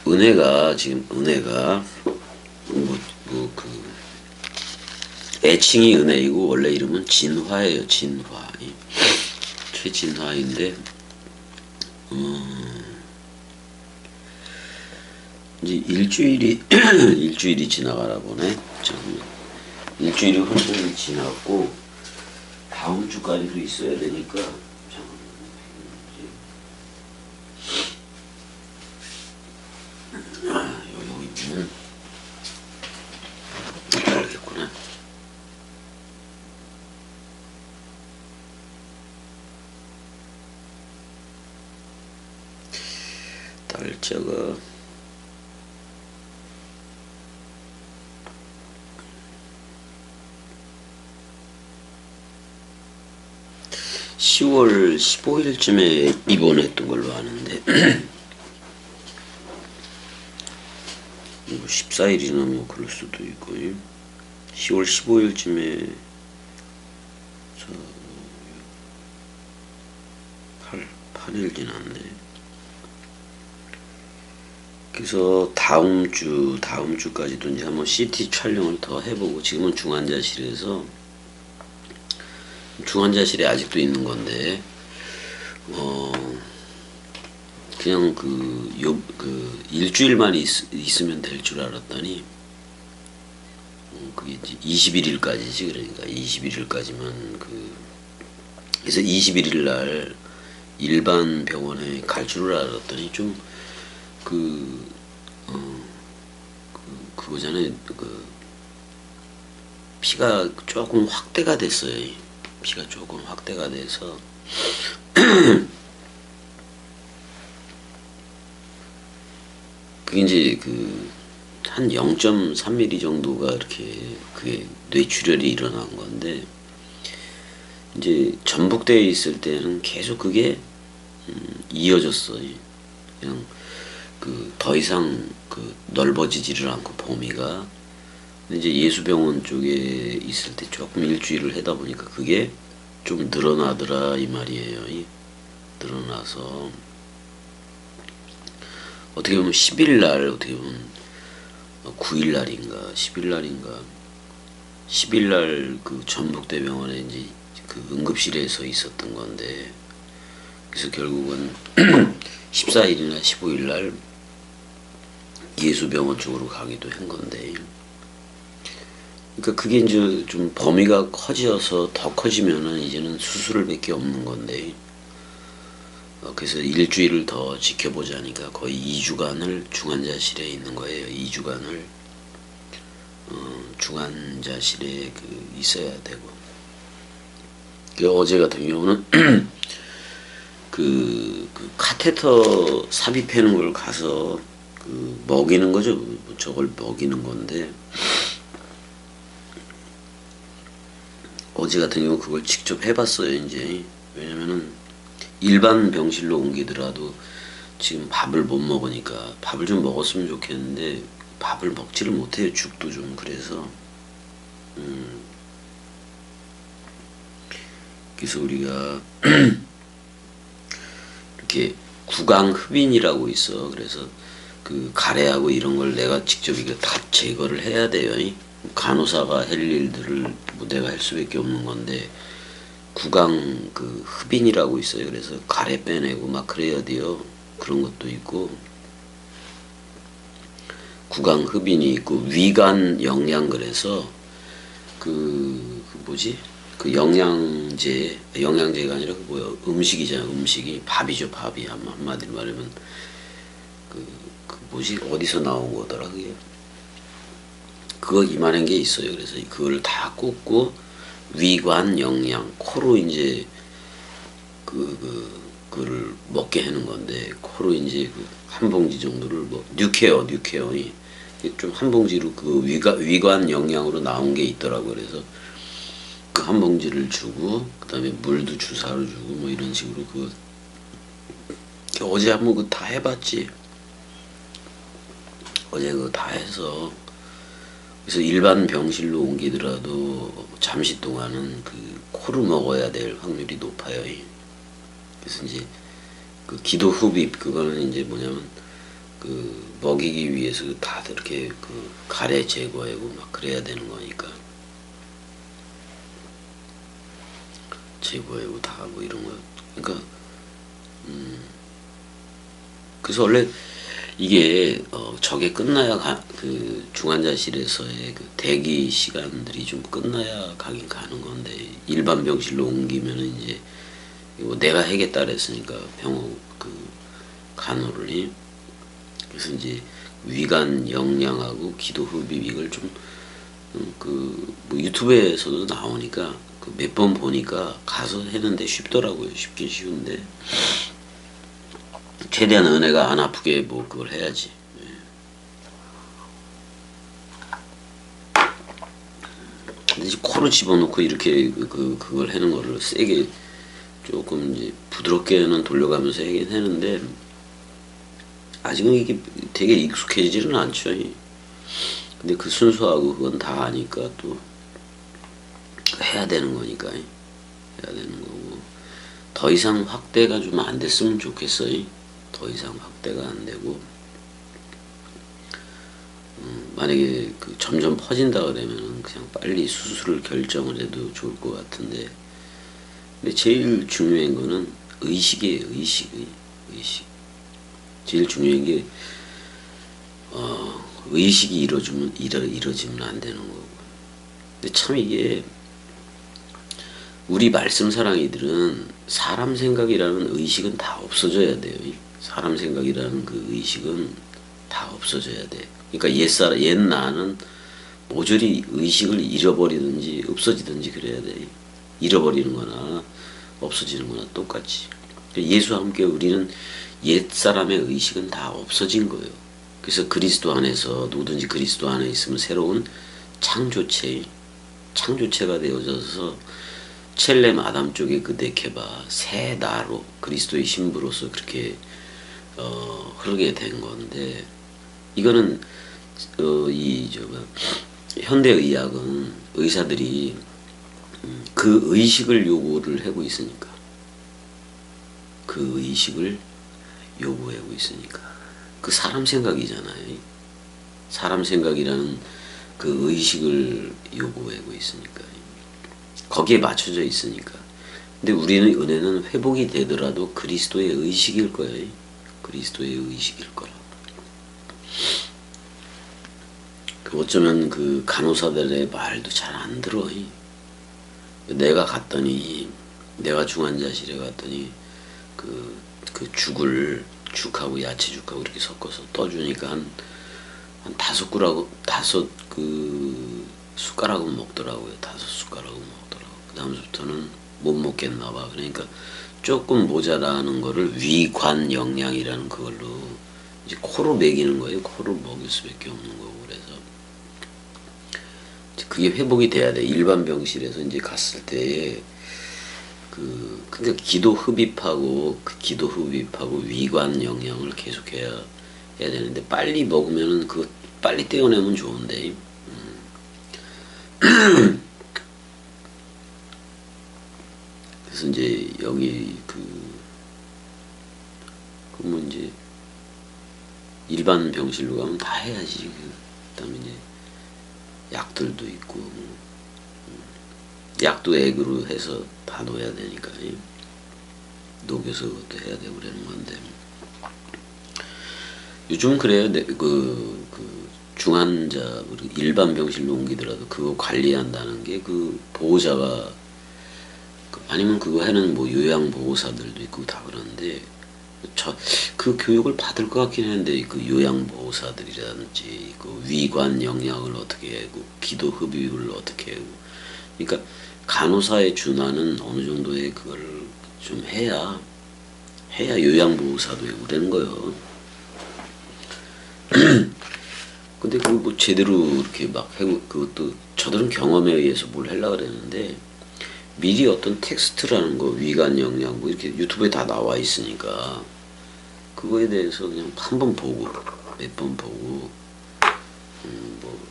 은혜가 애칭이 은혜이고 원래 이름은 진화예요. 진화. 최진화인데 이제 일주일이 지나가나 보네. 일주일이 훨씬 지났고 다음 주까지도 있어야 되니까 여기 있으면 알겠구나. 달자가 10월 15일쯤에 입원했던 걸로 아는데 14일이나 뭐 그럴 수도 있고 10월 15일쯤에 8일 지났네. 그래서 다음 주까지도 이제 한번 CT 촬영을 더 해보고, 지금은 중환자실에 아직도 있는 건데, 그냥 일주일만 있으면 될 줄 알았더니, 그게 이제 21일까지지. 그러니까 21일까지만 그래서 21일 날 일반 병원에 갈 줄 알았더니 좀 그거잖아요. 피가 조금 확대가 됐어요. 피가 조금 확대가 돼서 그게 이제 한 0.3mm 정도가 이렇게 그게 뇌출혈이 일어난 건데, 이제 전북대에 있을 때는 계속 그게 이어졌어요. 그냥 더 이상 넓어지지를 않고 범위가. 근데 이제 예수병원 쪽에 있을 때 조금 일주일을 하다 보니까 그게 좀 늘어나더라 이 말이에요. 늘어나서 어떻게 보면 10일 날, 어떻게 보면 9일 날인가 10일 날인가 10일 날 전북대병원에 이제 응급실에서 있었던 건데, 그래서 결국은 14일이나 15일 날 예수병원 쪽으로 가기도 한 건데, 그러니까 그게 이제 좀 범위가 커져서 더 커지면은 이제는 수술을 밖에 없는 건데, 그래서 일주일을 더 지켜보자니까 거의 2주간을 중환자실에 있는 거예요. 2주간을 중환자실에 있어야 되고. 어제 같은 경우는 그 카테터 삽입하는 걸 가서 먹이는 거죠. 저걸 먹이는 건데, 어제 같은 경우 그걸 직접 해봤어요. 이제 왜냐면은 일반 병실로 옮기더라도 지금 밥을 못 먹으니까 밥을 좀 먹었으면 좋겠는데 밥을 먹지를 못해요. 죽도 좀. 그래서 그래서 우리가 이렇게 구강흡인이라고 있어. 그래서 그 가래하고 이런 걸 내가 직접 이거 다 제거를 해야 돼요. 간호사가 할 일들을 뭐 내가 할 수밖에 없는 건데, 구강 흡인이라고 있어요. 그래서 가래 빼내고 막 그래야 돼요. 그런 것도 있고, 구강 흡인이 있고, 위관 영양. 그래서 뭐지? 영양제가 아니라 음식이잖아. 음식이 밥이죠. 밥이 한마디로 말하면 뭐지? 어디서 나온 거더라 그게. 그거 이만한 게 있어요. 그래서 그걸 다 꽂고 위관 영양, 코로 이제 그거를 먹게 하는 건데, 코로 이제 한 봉지 정도를 뉴케어 좀 한 봉지로 위관 영양으로 나온 게 있더라고. 그래서 그 한 봉지를 주고, 그다음에 물도 주사로 주고 뭐 이런 식으로 어제 한번 다 해봤지. 어제 그거 다 해서, 그래서 일반 병실로 옮기더라도 잠시 동안은 코로 먹어야 될 확률이 높아요. 그래서 이제 기도 흡입, 그거는 이제 뭐냐면 먹이기 위해서 다들 이렇게 가래 제거하고 막 그래야 되는 거니까, 제거하고 다 뭐 이런 거. 그러니까 그래서 원래 이게 저게 끝나야 중환자실에서의 대기 시간들이 좀 끝나야 가긴 가는 건데, 일반 병실로 옮기면은 이제 내가 하겠다 그랬으니까 병원 간호를. 그래서 이제 위관 영양하고 기도 흡입 이걸 좀 뭐 유튜브에서도 나오니까 몇 번 보니까 가서 했는데 쉽더라고요. 쉽긴 쉬운데 최대한 은혜가 안 아프게 뭐 그걸 해야지. 근데 이제 코로 집어넣고 이렇게 그걸 하는 거를 세게 조금 이제 부드럽게는 돌려가면서 하긴 하는데, 아직은 이게 되게 익숙해지지는 않죠. 근데 그 순서하고 그건 다 아니까 또 해야 되는 거니까 해야 되는 거고, 더 이상 확대가 좀 안 됐으면 좋겠어요. 더 이상 확대가 안 되고, 만약에 점점 퍼진다 그러면은 그냥 빨리 수술을 결정을 해도 좋을 것 같은데, 근데 제일 중요한 거는 의식이에요. 의식. 제일 중요한 게 의식이 이루어지면 안 되는 거고. 근데 참 이게 우리 말씀 사랑이들은 사람 생각이라는 의식은 다 없어져야 돼요. 사람 생각이라는 그 의식은 다 없어져야 돼. 그러니까 옛 나는 모조리 의식을 잃어버리든지 없어지든지 그래야 돼. 잃어버리는 거나 없어지는 거나 똑같이. 예수와 함께 우리는 옛 사람의 의식은 다 없어진 거예요. 그래서 그리스도 안에서 누구든지 그리스도 안에 있으면 새로운 창조체가 되어져서 첼렘 아담 쪽에 네케바 새 나로 그리스도의 신부로서 그렇게 흐르게 된 건데, 이거는 현대 의학은 의사들이 그 의식을 요구를 하고 있으니까, 그 의식을 요구하고 있으니까, 그 사람 생각이잖아요. 사람 생각이라는 그 의식을 요구하고 있으니까, 거기에 맞춰져 있으니까. 근데 우리는 은혜는 회복이 되더라도 그리스도의 의식일 거예요. 그리스도의 의식일 거라. 어쩌면 그 간호사들의 말도 잘 안 들어. 내가 갔더니, 내가 중환자실에 갔더니 그 죽하고 야채죽하고 이렇게 섞어서 떠주니까 한 다섯 숟가락은 먹더라고요. 5숟가락은 먹더라고. 그 다음부터는 못 먹겠나 봐. 그러니까 조금 모자라는 거를 위관 영양이라는 그걸로 이제 코로 먹이는 거예요. 코로 먹일 수밖에 없는 거고. 그래서 그게 회복이 돼야 돼. 일반 병실에서 이제 갔을 때에 그러니까 기도 흡입하고 위관 영양을 계속 해야 되는데 빨리 먹으면은 그거 빨리 떼어내면 좋은데. 그래서 이제 여기 뭐 이제 일반 병실로 가면 다 해야지. 그다음에 이제 약들도 있고, 약도 액으로 해서 다 넣어야 되니까 녹여서 그것도 해야 되고 그러는 건데. 요즘 그래요. 중환자 일반 병실로 옮기더라도 그거 관리한다는 게 그 보호자가 아니면 그거 하는 뭐 요양보호사들도 있고 다 그러는데 그 교육을 받을 것 같긴 한데 그 요양보호사들이라든지 그 위관 영양을 어떻게 하고 기도 흡입을 어떻게 하고 그러니까 간호사의 준하는 어느 정도의 그걸 좀 해야 요양보호사도 하고 그러는 거요. 근데 그걸 뭐 제대로 이렇게 막 하고 그것도 저들은 경험에 의해서 뭘 하려고 그랬는데 미리 어떤 텍스트라는 거 위관 영양 뭐 이렇게 유튜브에 다 나와 있으니까 그거에 대해서 그냥 한 번 보고 몇 번 보고 뭐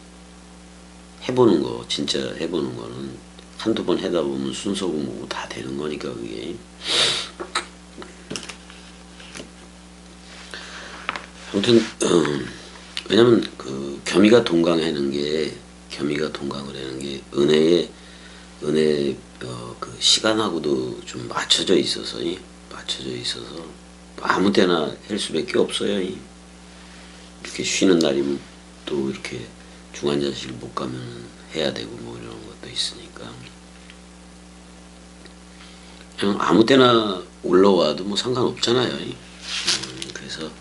해보는 거 진짜 해보는 거는 한두 번 하다 보면 순서고 뭐고 다 되는 거니까 그게. 아무튼 왜냐면 그 겸이가 동강하는 게 동강을 하는 게 은혜 그 시간하고도 좀 맞춰져 있어서 아무 때나 할 수밖에 없어요. 이렇게 쉬는 날이면 또 이렇게 중환자실 못 가면 해야 되고 뭐 이런 것도 있으니까 그냥 아무 때나 올라와도 뭐 상관없잖아요. 그래서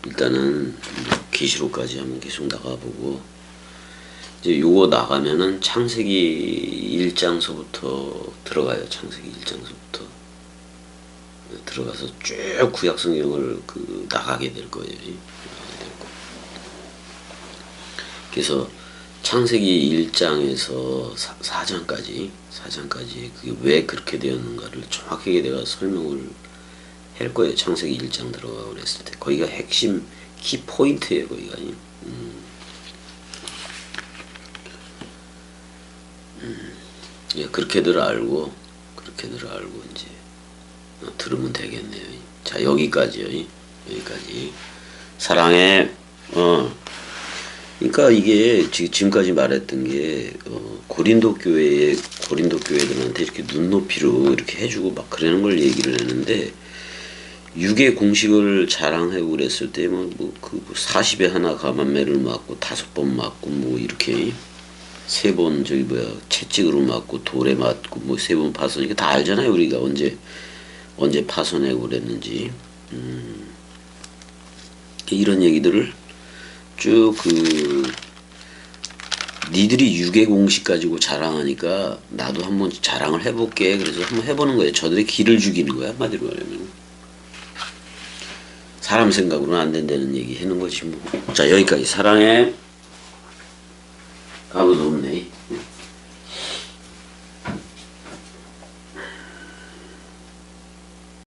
일단은 계시록까지 한번 계속 나가보고 이제 요거 나가면은 창세기 1장서부터 들어가요. 창세기 1장서부터 들어가서 쭉 구약 성경을 나가게 될 거예요. 그래서 창세기 1장에서 4장까지 그게 왜 그렇게 되었는가를 정확하게 내가 설명을 할 거예요. 창세기 1장 들어가고 그랬을 때 거기가 핵심 키 포인트예요. 거기가. 예, 그렇게들 알고 이제 들으면 되겠네요. 자, 여기까지요. 여기까지. 사랑해. 그러니까 이게 지금까지 말했던 게 고린도 교회들한테 이렇게 눈높이로 이렇게 해주고 막 그러는 걸 얘기를 했는데 육의 공식을 자랑하고 그랬을 때 뭐 그 40에 하나 감한매를 맞고 5번 맞고 뭐 이렇게 3번 채찍으로 맞고 돌에 맞고 뭐 3번 파손 이게 다 알잖아요. 우리가 언제 파손하고 그랬는지. 이런 얘기들을 쭉 니들이 육의 공식 가지고 자랑하니까 나도 한번 자랑을 해볼게. 그래서 한번 해보는 거예요. 저들의 기를 죽이는 거야. 한마디로 말하면. 사람 생각으로는 안 된다는 얘기 하는 거지 뭐. 자, 여기까지. 사랑해. 아무도 없네.